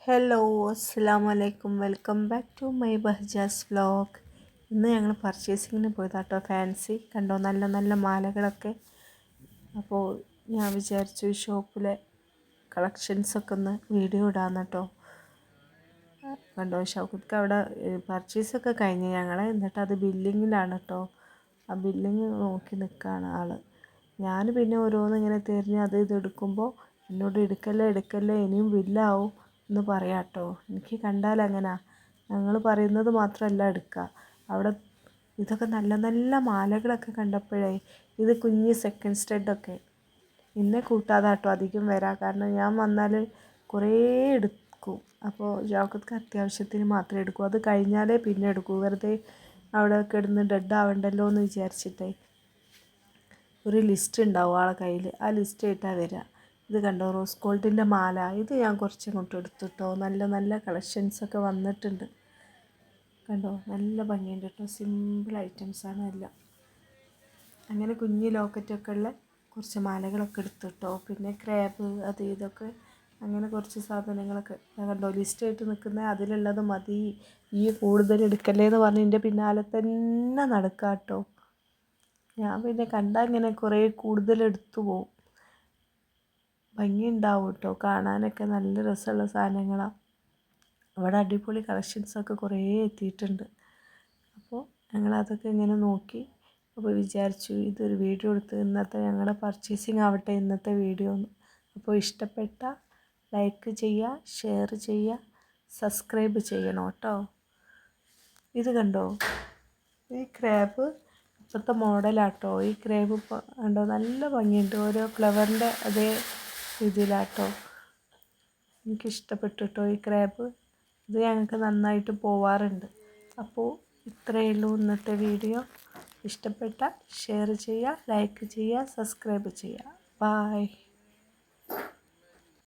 Hello അസ്സലാമലൈക്കും welcome back to my ബഹജാസ് vlog. ഇന്ന് ഞങ്ങൾ പർച്ചേസിങ്ങിന് പോയതാട്ടോ. ഫാൻസി കണ്ടോ, നല്ല നല്ല മാലകളൊക്കെ. അപ്പോൾ ഞാൻ വിചാരിച്ചു ഈ ഷോപ്പിലെ കളക്ഷൻസൊക്കെ ഒന്ന് വീഡിയോ ഇടാമെന്ന് കേട്ടോ. കണ്ടോ, ഷൗക്കത്ക്ക് അവിടെ പർച്ചേസൊക്കെ കഴിഞ്ഞ് ഞങ്ങൾ, എന്നിട്ട് അത് ബില്ലിങ്ങിലാണ് കേട്ടോ. ആ ബില്ലിങ് നോക്കി നിൽക്കുകയാണ് ആൾ. ഞാൻ പിന്നെ ഓരോന്ന് ഇങ്ങനെ തിരിഞ്ഞ് അത് ഇത് എടുക്കുമ്പോൾ എന്നോട് എടുക്കല്ലേ ഇനിയും ബില്ലാവും എന്ന് പറയാം കേട്ടോ. എനിക്ക് കണ്ടാൽ അങ്ങനെ ഞങ്ങൾ പറയുന്നത് മാത്രമല്ല എടുക്കുക. അവിടെ ഇതൊക്കെ നല്ല നല്ല മാലകളൊക്കെ കണ്ടപ്പോഴേ, ഇത് കുഞ്ഞ് സെക്കൻഡ് സ്റ്റഡൊക്കെ എന്നെ കൂട്ടാതെ കേട്ടോ അധികം വരാം. കാരണം ഞാൻ വന്നാൽ കുറേ എടുക്കും. അപ്പോൾ ജോക്കത്ക്ക് അത്യാവശ്യത്തിന് മാത്രമേ എടുക്കൂ. അത് കഴിഞ്ഞാലേ പിന്നെ എടുക്കൂ. വെറുതെ അവിടെ കിടന്ന് ഡെഡ് ആവണ്ടല്ലോ എന്ന് വിചാരിച്ചിട്ടേ. ഒരു ലിസ്റ്റ് ഉണ്ടാവും ആളെ കയ്യിൽ, ആ ലിസ്റ്റ് ആയിട്ടാണ് വരിക. ഇത് കണ്ടോ, റോസ് ഗോൾഡിൻ്റെ മാല. ഇത് ഞാൻ കുറച്ച് ഇങ്ങോട്ട് എടുത്തിട്ടോ. നല്ല നല്ല കളക്ഷൻസൊക്കെ വന്നിട്ടുണ്ട്. കണ്ടോ, നല്ല ഭംഗിയുണ്ട് കേട്ടോ. സിമ്പിൾ ഐറ്റംസാണ് എല്ലാം. അങ്ങനെ കുഞ്ഞ് ലോക്കറ്റൊക്കെ ഉള്ള കുറച്ച് മാലകളൊക്കെ എടുത്തിട്ടോ. പിന്നെ ക്രാബ് അത് ഇതൊക്കെ അങ്ങനെ കുറച്ച് സാധനങ്ങളൊക്കെ കണ്ടോ, ലിസ്റ്റായിട്ട് നിൽക്കുന്ന അതിലുള്ളത് മതി, ഈ കൂടുതൽ എടുക്കല്ലേ എന്ന് പറഞ്ഞ് എൻ്റെ പിന്നാലെ തന്നെ നടക്കുക കേട്ടോ. ഞാൻ പിന്നെ കണ്ടാൽ ഇങ്ങനെ കുറേ കൂടുതൽ എടുത്തു പോവും. ഭംഗിയുണ്ടാവും കേട്ടോ, കാണാനൊക്കെ നല്ല രസമുള്ള സാധനങ്ങളാണ്. അവിടെ അടിപൊളി കളക്ഷൻസൊക്കെ കുറേ എത്തിയിട്ടുണ്ട്. അപ്പോൾ ഞങ്ങളതൊക്കെ ഇങ്ങനെ നോക്കി. അപ്പോൾ വിചാരിച്ചു ഇതൊരു വീഡിയോ എടുത്ത് ഇന്നത്തെ ഞങ്ങളുടെ പർച്ചേസിങ് ആവട്ടെ ഇന്നത്തെ വീഡിയോ എന്ന്. അപ്പോൾ ഇഷ്ടപ്പെട്ട ലൈക്ക് ചെയ്യുക, ഷെയർ ചെയ്യുക, സബ്സ്ക്രൈബ് ചെയ്യണം കേട്ടോ. ഇത് കണ്ടോ, ഈ ക്രാബ് ഇപ്പോഴത്തെ മോഡലാട്ടോ. ഈ ക്രാബ് ഇപ്പോൾ കണ്ടോ, നല്ല ഭംഗിയുണ്ട്. ഓരോ ഫ്ലവറിൻ്റെ അതേ ഇതിലാട്ടോ. എനിക്കിഷ്ടപ്പെട്ടു കേട്ടോ ഈ ക്രാബ്. ഇത് ഞങ്ങൾക്ക് നന്നായിട്ട് പോവാറുണ്ട്. അപ്പോൾ ഇത്രയേ ഉള്ളൂ ഇന്നത്തെ വീഡിയോ. ഇഷ്ടപ്പെട്ട ഷെയർ ചെയ്യുക, ലൈക്ക് ചെയ്യുക, സബ്സ്ക്രൈബ് ചെയ്യുക. ബായ്.